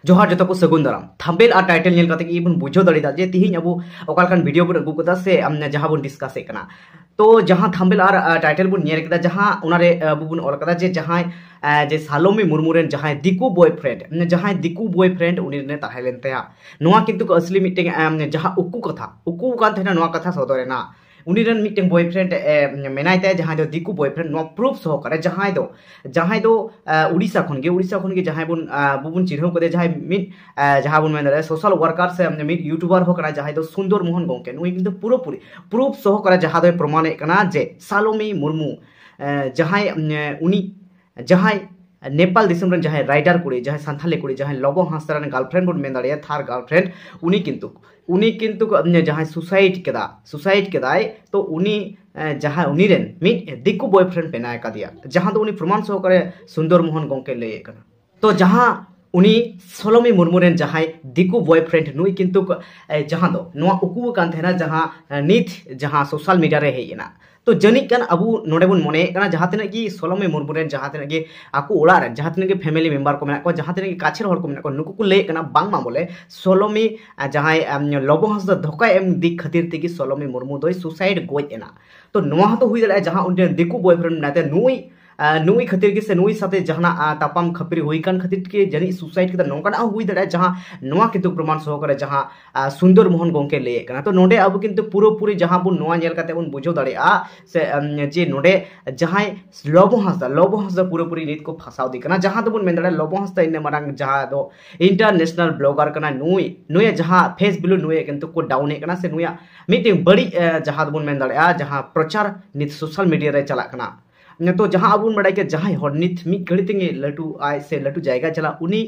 जोहार जो को सगुन दाराम थंबनेल और टाइटल नेल करते कि बन बुझो दाड़ेदा जे तिहिं अब ओकालकान वीडियो बन अगु कदा से जहां बन डिस्कस कना तो जहां थंबनेल और टाइटल बन नेल कदा जहां उनारे अब बन ऑल कदा जे जहां जे सालोमी मुर्मू रेन जहां दिकु बॉयफ्रेंड उनी ने ताहेलेन तया नोआ किंतु असली मीटिंग जहां उकु कान थेना नोआ कथा सदरेना उनी रेन मीटिंग बॉयफ्रेंड मेनाय तया जहां दो दिकु बॉयफ्रेंड नो प्रूफ सहकारे जहां दो उड़ीसा खन के जहां बुन चिन्हव कदे जहां बुन मेन सोशल वर्कर से मिट यूट्यूबर होकना जहां दो सुंदर मोहन गोंके नुई किंतु पूरी प्रूफ सहकारे जहां दो प्रमाण कना जे सालोमी मुर्मू जहां उनी जहां नेपाल दिसम रन जहां राइडर कुड़ी जहां संथाली कुड़ी जहां लोबो हांसदा रन गर्लफ्रेंड बुन मेन दाड़िया थार गर्लफ्रेंड उनी किंतु जहां सुसाइड केदाय तो उनी जहां उनी रेन मिट दिकु बॉयफ्रेंड पेनाय कादिया जहां दो उनी प्रमाण सहकारे सुंदर मोहन गोंके लय कना तो जहां उनी सालोमी मुर्मू रेन जहां दिकु बॉयफ्रेंड नुई किंतु जहां दो नोआ उकु कान थेना जहां नित जहां सोशल मीडिया रे हेयना तो जनिक कान अबु नोडे बुन मोने कना जहां तिना की सालोमी मुर्मू रेन जहां तिना की आकु ओड़ा रे जहां तिना की फैमिली मेंबर को मेना को जहां तिना की काछेर हर को मेना को नुकु को लय कना बांग मा बोले सालोमी जहां लोबो हांसदा धोका एम दिक खातिर तेगी सालोमी मुर्मू दोय सुसाइड गोज एना तो नोआ तो हुई दड़ा जहां उन दिकु बॉयफ्रेंड नाते नुई खातिर के से नुई साथे जहाना तापाम खपरी हुई कान खातिर के जनी सुसाइड के नोंकाना हुई दड़ा जहां नोआ किंतु प्रमाण सहकारे जहां सुंदर मोहन गोंके लय कना तो नोडे अब किंतु पूरी जहां बुन नोआ नेल काते बुन बुझो दड़ेआ से जे नोडे जहां लोबो हांसदा पूरी नीत को फसाव दी कना जहां तो बुन मेन दड़ा लोबो हांसदा इन मारंग जहां दो इंटरनेशनल ब्लॉगर कना नुई जहां फेस बिलु नुई किंतु को डाउन ए कना से नुया मीटिंग बड़ी जहां बुन मेन दड़ा जहां प्रचार नित सोशल मीडिया रे चला कना तो जहां अब बड़ा के जहां हर नित मी घड़ी तेंगे लटू आय से लटू जायगा चला उनी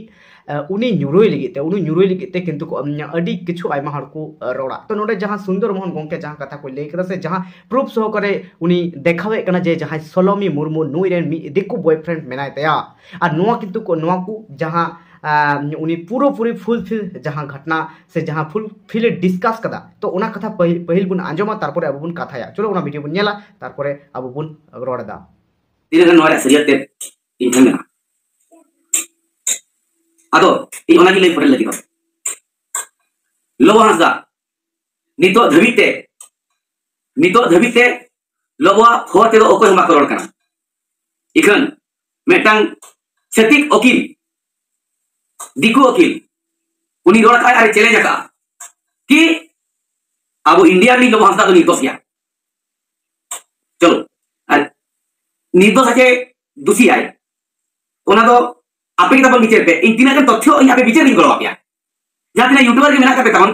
न्यूरोय लिगिते किंतु अडी किछु आयमा हर को रोड़ा तो नोडे जहां सुंदर मोहन गोंके जहां कथा को लेकर से जहां प्रूफ सहकारे उनी देखावे कना जे जहां सालोमी मुर्मू नुई रेन मी दिकु बॉयफ्रेंड मेनाय तया और नोआ किंतु को नोआ को जहां उनी पूरी फुलफिल जहां घटना से जहां फुलफिल डिस्कस कदा तो ओना कथा पहिल बुन आंजमा तारपरे अब बुन कथाया चलो ओना वीडियो बुन नेला तारपरे अब बुन रोड़दा तीन नोरा सरियते इंथमेना आदो इ ओना की लई पड़े लगी लोबो हांसदा नितो धबिते लोबो फोते दो ओको हमा करोड़ कना इखन मेटांग छतिक ओकिल दिकु ओकिल उनी रोड का अरे चैलेंज का कि अब इंडिया में लोबो हांसदा तो निर्दोष गया चलो निर्दोष आके दोषी आए ओना दो आपे की तबन विचार पे इन तीन के तथ्य यहां पे विचार नहीं करो आप जहां तीन यूट्यूबर के मेना करते तमन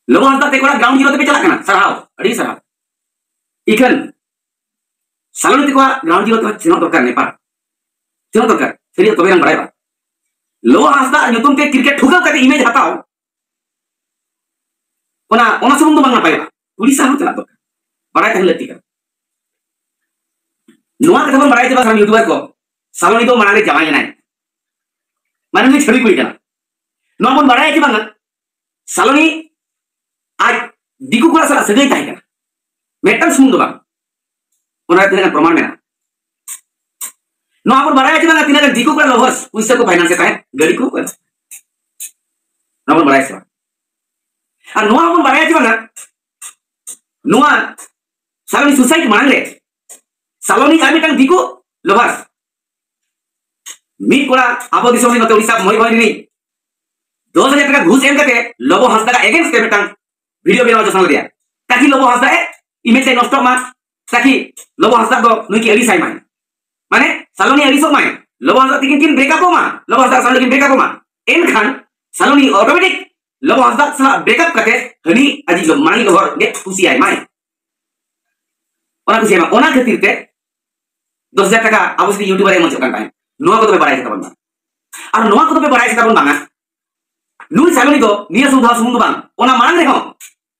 लोगों हंसदा ते कोड़ा ग्राउंड जीरो पे चला कना सराव इखन सालोनी को ग्राउंड जीरो पे चिनो दरकार नेपाल चिनो दरकार फिर तो बेरन बड़ाई लोगों हंसदा नुतुम ते क्रिकेट ठुकाव करते इमेज हटाओ ओना सुमुंग दो बांग ना पाएगा उड़ीसा हो चला दरकार बड़ाई कहले तिका नोआ कथा बन बड़ाई हम यूट्यूबर को सालोनी तो मनाने जमाई ना माने में छवि कोई कना नोआ बन बड़ाई कि बांगा सालोनी आज दिकु कोला सला सगई ताई कना मेटल सुमुंग दो बांग ओना तिना प्रमाण में नोआ बन बड़ाई कि बांगा तिना दिकु कोला लवर्स पैसा को फाइनेंस से ताई गाड़ी को कर नोआ बन बड़ाई से और नोआ बन बड़ाई कि बांगा नोआ सालोनी सुसाइड मांग ले सालोनी आमी टांग दिको लवर्स मिट कोड़ा आपो दिसो में उड़ीसा मोई भई नहीं 2000 टका घुस एम करते लोबो हांसदा का अगेंस्ट के बेटांग वीडियो बनाओ जो संग दिया ताकि लोबो हांसदा इमेज से नष्ट मा ताकि लोबो हांसदा दो नुई की अली साई माने सालोनी अली सो माने लोबो हांसदा तिकिन ब्रेकअप मा लोबो हांसदा सालोनी ब्रेकअप मा एन खान सालोनी ऑटोमेटिक लोबो हांसदा सला ब्रेकअप करते हनी अजी लो मानी लो हर ने खुशी आई माने ओना खुशी मा ओना खातिर ते 10,000 टका अवश्य यूट्यूबर एम चोकान पाए नोआ को तो बड़ाई तबन और नोआ को तो बड़ाई तबन बांगा नुई सालोनी तो निया सुधा सुमुंग बांग ओना मांग रे हो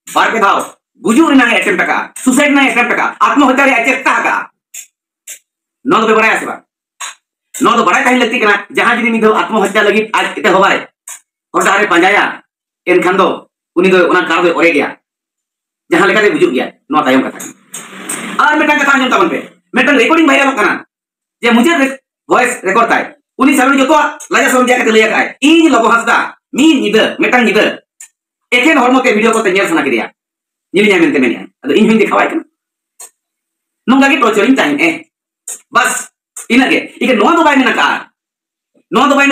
बार पे दाव गुजु ना एटम टका सुसाइड ना एटम टका आत्महत्या रे चेष्टा का नो तो बड़ाई आसेबा नो तो बड़ाई काहे लगती कना जहां जदी निधो आत्महत्या लगी आज एते होबारे और दारे पंजाया एन खान दो उनी दो ओना कार दो ओरे गया जहां लेका दे बुझु गया नो तायम कथा और मेटा कथा अंजम तबन पे मेटल रिकॉर्डिंग भाइरल कना जे मुझे वॉइस रिकॉर्ड ताई उनी सालोनी जो लाजा सोम दिया कते लया काय इन लोबो हासदा मी निदे मेटang निदे एकेन हरमो ते वीडियो को ते नेल सना किया निल ᱧᱟᱢᱮᱱᱛᱮ ᱢᱮᱱᱮᱜᱼᱟ ᱟᱫᱚ ᱤᱧ ᱦᱚᱸᱧ ᱫᱮᱠᱷᱟᱣᱟᱭ ᱠᱟᱱᱟ ᱱᱚᱝᱠᱟ ᱜᱮ ᱴᱚᱨᱪᱟᱨᱤᱧ ᱛᱟᱦᱮᱱ बस इनगे इके नोआ दो बाय मेना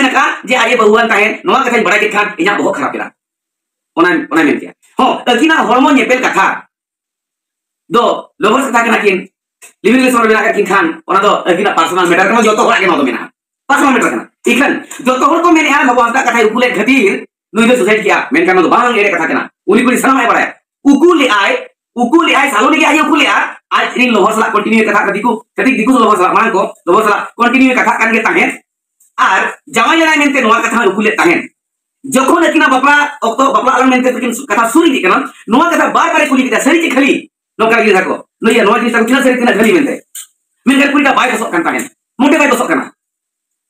का जे आये बहुआन ताहेन नोआ कथा बड़ा के खान इना बहुत खराब केला ओना मेन किया हो अकिना हरमो नेपेल कथा दो लोभर कथा केना किन लिविंग रिलेशन बेना किन खान ओना दो अकिना पर्सनल मैटर कनो जतो होरा के नो दो मेना पर्सनल मैटर कना इखन जतो होर को मेने लोभो हासदा कथा उकुले खातिर नुई दो सुसाइड किया मेन कनो दो बांग एरे कथा केना उनी कुली सनामाय बड़ा उकुले आय सालोनी के आय उकुले आज इन लोभर सला कंटिन्यू कथा दिकु लोभर सला मान को लोभर सला कंटिन्यू कथा कान के ताहेन आर जामाय लनाय मेनते नोआ कथा उकुले ताहेन जखन अकिना बापला अक्तो बापला आलन मेनते तकिन कथा सुरी दी कना नोआ कथा बार बार कुली किदा सरी के खली नोका गिरा को नोया नोआ जिस तक सरी तिना खली मेनते मेन कुली का बाय बसक कान ताहेन मोटे बाय बसक कना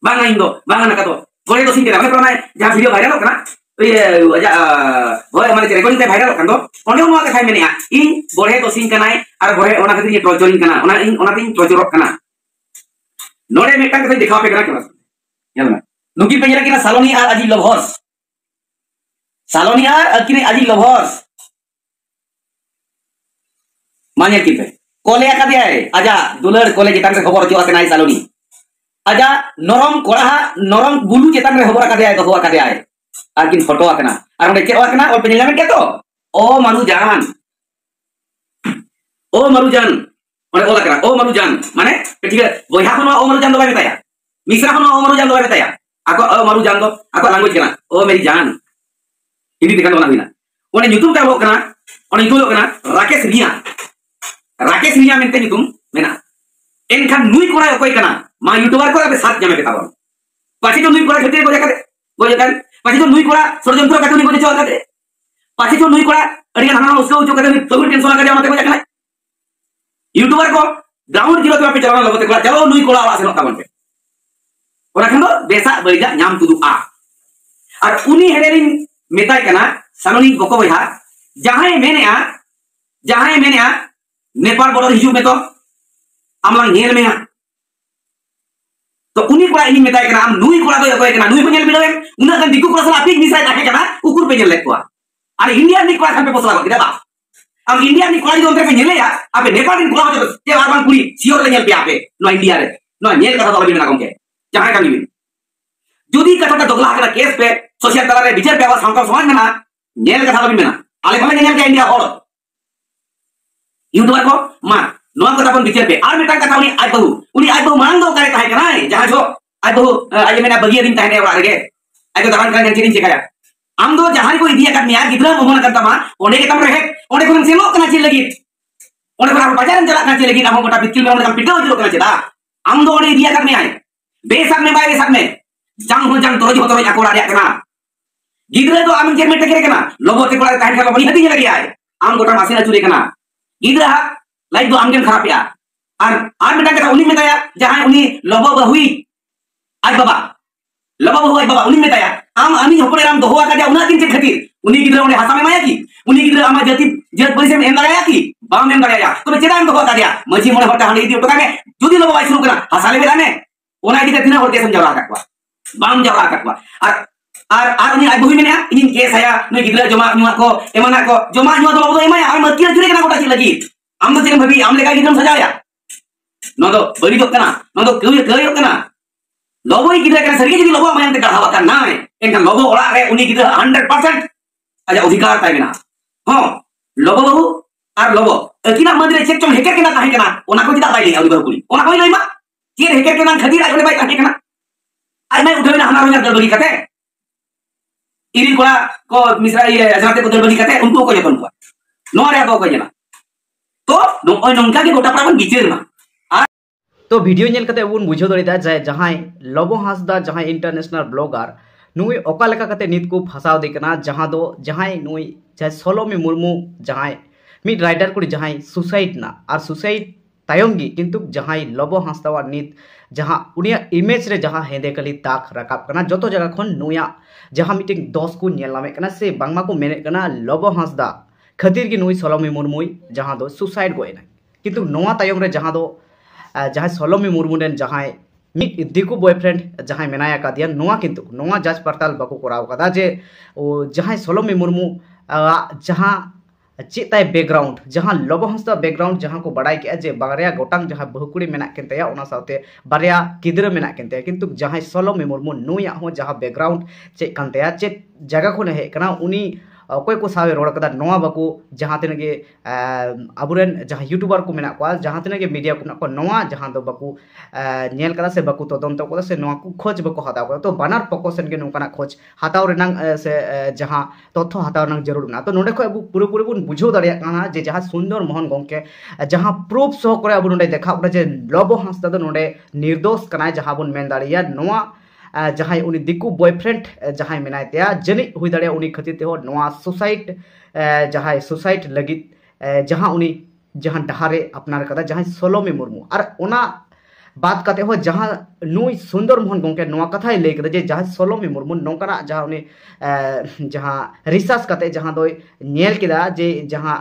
बांगा इंदो बांगा नका तो गोरे दो सिन के रामे प्रनाय जहां वीडियो वायरल कना होय माने रेकॉर्डिंग ते viral kan do onde mo ka thai menia in borhe to sin kanai ar borhe ona khatir ye torturing kana ona tin torturok kana node metang ka dikhaw pe kana kana yalla nuki pe kina saloni ar aji lovers saloni ar akine aji lovers manya kipe kole ka dia aja dular kole jetan re khobor jo akenai saloni aja norom koraha norom bulu jetan re khobor ka dia ko ka dia आकिन photo आकना और उन्हें क्या आकना और पेनिला में क्या तो ओ मरुजान और ओला करा ओ मरुजान माने ठीक है बोया होनो ओ मरुजान दो बाय बताया मिश्रा होनो ओ मरुजान दो बाय बताया आको ओ मरुजान दो आको लैंग्वेज केना ओ मेरी जान हिंदी देखा तो ना बिना उन्हें यूट्यूब का वो करना और यूट्यूब करना राकेश रिया मेंते यूट्यूब मेना एनखान नुई कोरा कोई करना मा यूट्यूबर को अबे साथ जमे बेता पाछी तो नुई कोरा खेते गोजा पाछी तो नुई कोड़ा षड्यंत्र काटुनी को चो आते पाछी तो नुई कोड़ा अड़ी हाना उसको जो कहते तो टेंशन लगा जाते को जाकना यूट्यूबर को ग्राउंड जीरो पे चलाना लगते कोड़ा चलो नुई कोड़ा आवाज नता बनते ओरा खंदो बेसा बइजा नाम तुदु आ और उनी हेरेरिन मेताय कना सालोनी बको बइहा जहां मेनेआ नेपाल बॉर्डर हिजू में तो आमलांग नेल में तो उनी कोड़ा इन मेताय कना आम नुई कोड़ा दो कोय कना नुई को नेल बिडोएम उना गन दिकु कोड़ा सला पिक मिसाय ताके कना उकुर पे नेल लेकवा अरे इंडिया नि कोड़ा खान पे पोसला किदा बा हम इंडिया नि कोड़ा जो अंदर पे नेले या आपे नेपाल नि कोड़ा जो ते आरबान पुरी सियोर ले नेल पे आपे नो इंडिया रे नो नेल कथा तो लबि ना गमके जहां का निबि जुदी कथा का दोगला कना केस पे सोशल तला रे विचार पे आवाज संकल्प समाज में ना नेल कथा लबि मेना आले भले नेल के इंडिया और यूट्यूबर को मा नोआ कथा बन विचार पे आर मेटा कथा उनी आज बहु मांग दो करे काहे कना जहां जो आज बहु आज मेना बगिया दिन ताने और आगे आज तो दान करने चिरिन चिकाया आम दो जहां को इदिया कर यार गिदरा मोहन करता मा ओने के तम रहे ओने को सेलो कना चिल लगी ओने को बाजार चला कना चिल लगी हम गोटा पिकिल में ओने पिटो जो कना चिदा आम दो ओने इदिया कर आए बेसक में बाय बेसक में जंग हो जंग तोरज होतो आकोड़ा रे कना गिदरा तो आम जेर में टके कना लोबो ते कोड़ा काहे का बड़ी हदी लगी आए आम गोटा मासिना चुरे कना गिदरा लाइक दो आमगेन खराब या और मेटा कथा उनी मेताया जहां उनी लोबो बहुई आज बाबा लोबो बहुई बाबा उनी मेताया आम आमी हपरे राम दोहा का जा उना दिन के खातिर उनी गिदरा उनी हासा में माया की उनी गिदरा आमा जति जत परिसे में एम लगाया की बाम एम लगाया तो चेदा हम दोहा का दिया मजी मोने हटा हनी दी टका में जुदी लोबो बाई शुरू करा हासा ले बेला में ओना दी तिना होते समझा रहा बाम जरा कटवा और उनी आज बहुई मेना इन केस आया नुई गिदरा जमा नुआ को एमाना को जमा नुआ तो लोबो एमाया और मत चुरे कना गोटा लगी आम तो चेन भाभी आम लेका गिदम सजाया नो तो बड़ी तो कना नो तो कयो कना लोबो ही गिदरा कना सरी जदी लोबो मायन ते गढ़ावा का ना एनका लोबो ओला रे उनी गिदरा 100% आजा अधिकार ताई बिना हो लोबो बहु और लोबो अकिना मंदिर चेक चों हेकर केना ताहे कना ओना को जिदा बाई अउली बहु ओना कोई लइमा चेर हेकर केना खदीर आगले बाई ताहे कना आज मैं उठवे ना हमारा गड़बड़ी कते इरी कोला को मिश्रा ये जाते को गड़बड़ी कते उनको को जतन हुआ नो रे को जना तो नोंका के गोटा प्राबन बिचेर ना तो वीडियो नेल कते उन बुझो दरिदा जाय जहां लोबो हासदा जहां इंटरनेशनल ब्लॉगर नुई ओका लेका कते नित को फसाव देखना जहां दो जहां नुई जहां सोलोमी मुर्मू जहां मिड राइडर कुड़ी जहां सुसाइड ना और सुसाइड तायंगी किंतु जहां लोबो हासदा नित जहां उनिया इमेज रे जहां हेदे कली ताक रकाब कना जतो जगह खन नुया जहां मीटिंग दोस को नेल नामे कना से बांगमा को मेने कना लोबो हासदा खातिर की नुई सोलोमी मुर्मुई जहां दो सुसाइड गोयना किंतु नोआ तायम रे जहां दो जहां सोलोमी मुर्मू देन जहां मिट दिकु बॉयफ्रेंड जहां मेनाया कादिया नोआ किंतु नोआ जांच पड़ताल बाको कराव कदा जे जहां सोलोमी मुर्मू जहां चेताय बैकग्राउंड जहां लोबो हांसदा बैकग्राउंड जहां को बड़ाई के जे बारिया गोटांग जहां बहुकुड़ी मेना केनतेया ओना साथे बारिया किदरा मेना केनतेया किंतु जहां सोलोमी मुर्मू नुया हो जहां बैकग्राउंड चे कानतेया चे जगह को हे कना उनी अकोय को सावे रोड कदा नोआ बाको जहां तिना के अबुरेन जहां यूट्यूबर को मेना को जहां तिना के मीडिया को मेना को नोआ जहां दो बाको नेल कदा से बाको तदंत को से नोआ को खोज बाको हताव तो बानार पकोसन के नोकाना खोज हताव रेनांग से जहां तथ्य हताव नंग जरूर ना तो नोडे को अब पूरे पूरे बुन बुझो दाड़िया काना जे जहां सुंदर मोहन गोंके जहां प्रूफ सह करे अब नोडे देखा जे लोबो हांसदा दो नोडे निर्दोष कनाय जहां बुन मेन दाड़िया नोआ जहां उनी दिकु बॉयफ्रेंड जहां मेनायतेया जनी हुई दाड़िया उनी खतिर ते हो नोआ सुसाइड जहां सुसाइड लगी जहां उनी जहां डहारे अपनार कदा जहां सोलोमी मुर्मू और ओना बात करते हो जहां नुई सुंदर मोहन गोंके नोआ कथा ले कदा जे जहां सोलोमी मुर्मू नोकना जहां उनी जहां रिसर्च करते जहां दो नेल केदा जे जहां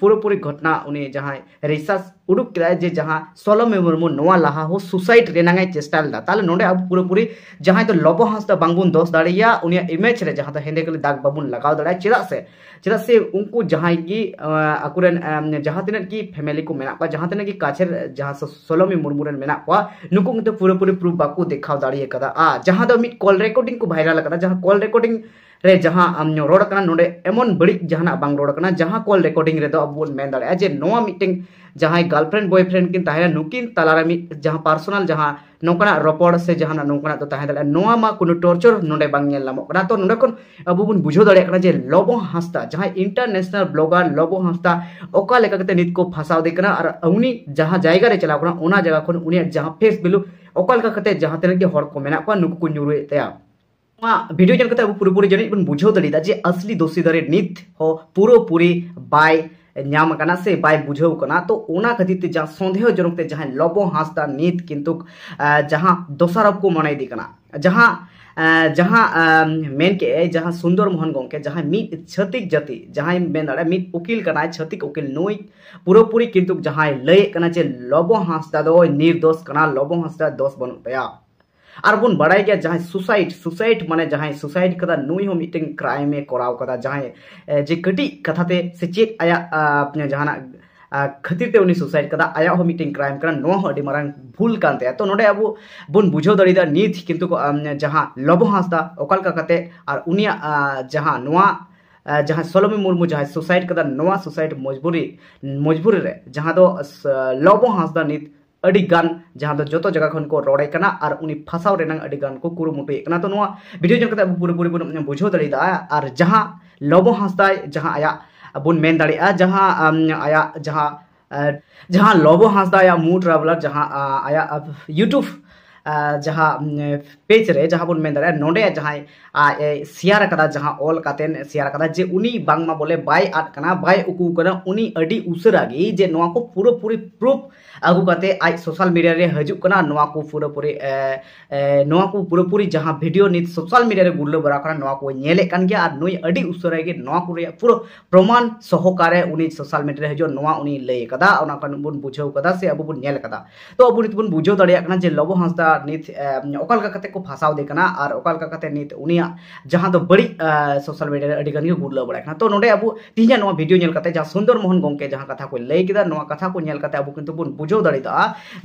पूरी पूरी घटना उनी जहां रिसर्च उडुक केदा जे जहां सोलोमी मुर्मू नोआ लहा हो सुसाइड रेनांगे चेष्टा लेदा ताले नोडे अब पूरी पूरी जहां तो लोबो हांसदा बांगबुन दोष दाड़िया उनी इमेज रे जहां तो हेंदे कले दाग बाबुन लगाव दाड़िया चेदा से उनको जहां की अकुरेन जहां तिना की फैमिली को मेना जहां तिना की काछेर जहां सोलोमी मुर्मू रेन मेना को नुकु तो पूरे पूरे प्रूफ बाको देखाव दाड़िया कदा जहां दो मिट कॉल रिकॉर्डिंग को वायरल कदा जहां कॉल रिकॉर्डिंग रे जहां रोड कना नोडे एमन बड़ी जहां बांग रोड कना जहां कॉल रिकॉर्डिंग रे दो अब मेन दाड़िया जे नोआ मीटिंग जहां गर्लफ्रेंड बॉयफ्रेंड किन ताहे नुकिन तलारा मिट जहां पर्सनल जहां नोकना रोपड़ से जहां नोकना तो ताहे दाड़िया नोआ मा कोनो टॉर्चर नोडे बांग नेल नामो कना तो नोडे कोन अब बुन बुझो दाड़िया कना जे लोबो हांसदा जहां इंटरनेशनल ब्लॉगर लोबो हांसदा ओका लेका कते नित को फसाव दे कना और उनी जहां जायगा रे चलाव कना ओना जगह कोन उनी जहां फेस बिलु ओका लेका कते जहां तेन के हर को मेना को नुकु को न्यूरुए तया वीडियो जन कते पूरी पूरी जनी बन बुझो दड़ीदा जे असली दोषी दरे नित हो पूरो पूरी बाय ᱧᱟᱢ ᱠᱟᱱᱟ ᱥᱮ ᱵᱟᱭ ᱵᱩᱡᱷᱟᱹᱣ ᱠᱟᱱᱟ ᱛᱚ ᱚᱱᱟ ᱠᱷᱟᱹᱛᱤᱨ ᱛᱮ ᱡᱟᱦᱟᱸ ᱥᱚᱱᱫᱮᱦᱚ ᱡᱚᱱᱚᱠ ᱛᱮ ᱡᱟᱦᱟᱸ ᱞᱚᱵᱚ ᱦᱟᱸᱥᱫᱟ ᱱᱤᱛ ᱠᱤᱱᱛᱩ ᱡᱟᱦᱟᱸ ᱫᱚᱥᱟᱨᱚᱵ ᱠᱚ ᱢᱚᱱᱮ ᱤᱫᱤ ᱠᱟᱱᱟ जहां मेन के जहां सुंदर मोहन गोंके जहां मिट छतिक जाति जहां मेन दाड़े मिट उकिल कना छतिक उकिल नुई पूरी किंतु जहां लय कना जे लबो हांसदा दो निर्दोष कना लबो हांसदा दोष बनु तया और बुन बड़ाई गया जहां सुसाइड माने जहां सुसाइड कदा नुई हो मीटिंग क्राइम में कराव कदा जहां जे कटी कथाते से चेक आया अपने जहां खतिर ते उनी सुसाइड कदा आया हो मीटिंग क्राइम करा नो हो अडी मारंग भूल कानते तो नोडे अब बुन बुझो दड़ीदा नीत किंतु जहां लबो हांसदा ओकल का कते और उनिया जहां नोआ जहां सोलोमी मुर्मू जहां सुसाइड कदा नोआ सुसाइड मजबूरी रे जहां दो लबो हांसदा नीत अड़ी गान जहां दो जोतो जगह खन को रोड़े कना और उनी फसाव रेनांग अड़ी गान को कुरुमुटु कना तो नोआ वीडियो जन कते पूरी पूरी बुन बुझो दड़ीदा और जहां लबो हांसदा जहां आया बुन मेन दाड़िया जहां आया जहां लबो हांसदा आया मू ट्रैवलर जहां आया यूट्यूब जहां पेज रे जहां बुन मेन दाड़िया नोडे जहां शेयर कदा जहां ऑल कातेन शेयर कदा जे उनी बांगमा बोले बाय आट कना बाय उकू कना उनी अडी उसरागी जे नोआ को पूरी प्रूफ आगु काते आज सोशल मीडिया रे हजू कना नोआ को पूरी जहां वीडियो नित सोशल मीडिया रे गुल्लो बरा कना नोआ को नेले कान गया और नुई अडी उसरागी नोआ को रे पूरा प्रमाण सहकारे उनी सोशल मीडिया रे हजू नोआ उनी लय कदा ओना कन बुन बुझाव कदा से अब बुन नेल कदा तो अब नित बुन बुझाव दाड़िया कना जे लबो हांसदा नित ओकल का कते को फसाव दे कना और ओकल का कते नित उनी जहां दो बड़ी सोशल मीडिया रे अडी गनी गुल्लो बड़ा कना तो नोडे अब तिजा नोआ वीडियो नेल कते जहां सुंदर मोहन गोंके जहां कथा को लय किदा नोआ कथा को नेल कते अब किंतु बुन बुझाव दाड़ीदा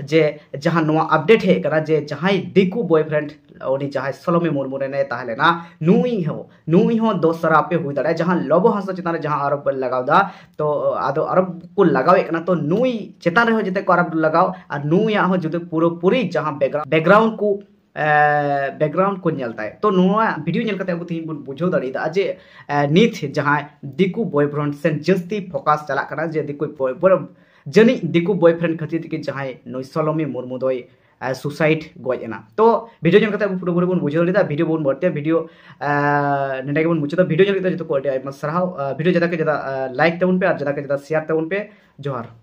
जे जहां नोआ अपडेट हे कना जे जहां दिकु बॉयफ्रेंड उनी जहां सोलोमी मुर्मू रे ने ताहलेना नुई हो दोसरा पे हुई दाड़े जहां लबो हांसदा चितान जहां आरोप लगावदा तो आदो आरोप को लगावे कना तो नुई चितान रे हो जते को आरोप लगाव और नुई हो जते पूरी जहां बैकग्राउंड को नेलता है तो नोआ वीडियो नेल कते अब तीन बुन बुझो दाड़ीदा जे नित जहां दिकु बॉयफ्रेंड से जस्ती फोकस चला कना जे दिकु जनी दिकु बॉयफ्रेंड खातिर के जहां नुई सोलोमी मुर्मू दोय सुसाइड गजना तो वीडियो जन कते पूरी बुन बुझो दाड़ीदा वीडियो बुन बरते वीडियो नेडे के बुन मुचदा वीडियो जन कते जतो को अडी आयमा सराव वीडियो जदा के जदा लाइक तबुन पे और जदा के जदा शेयर तबुन पे जोहार।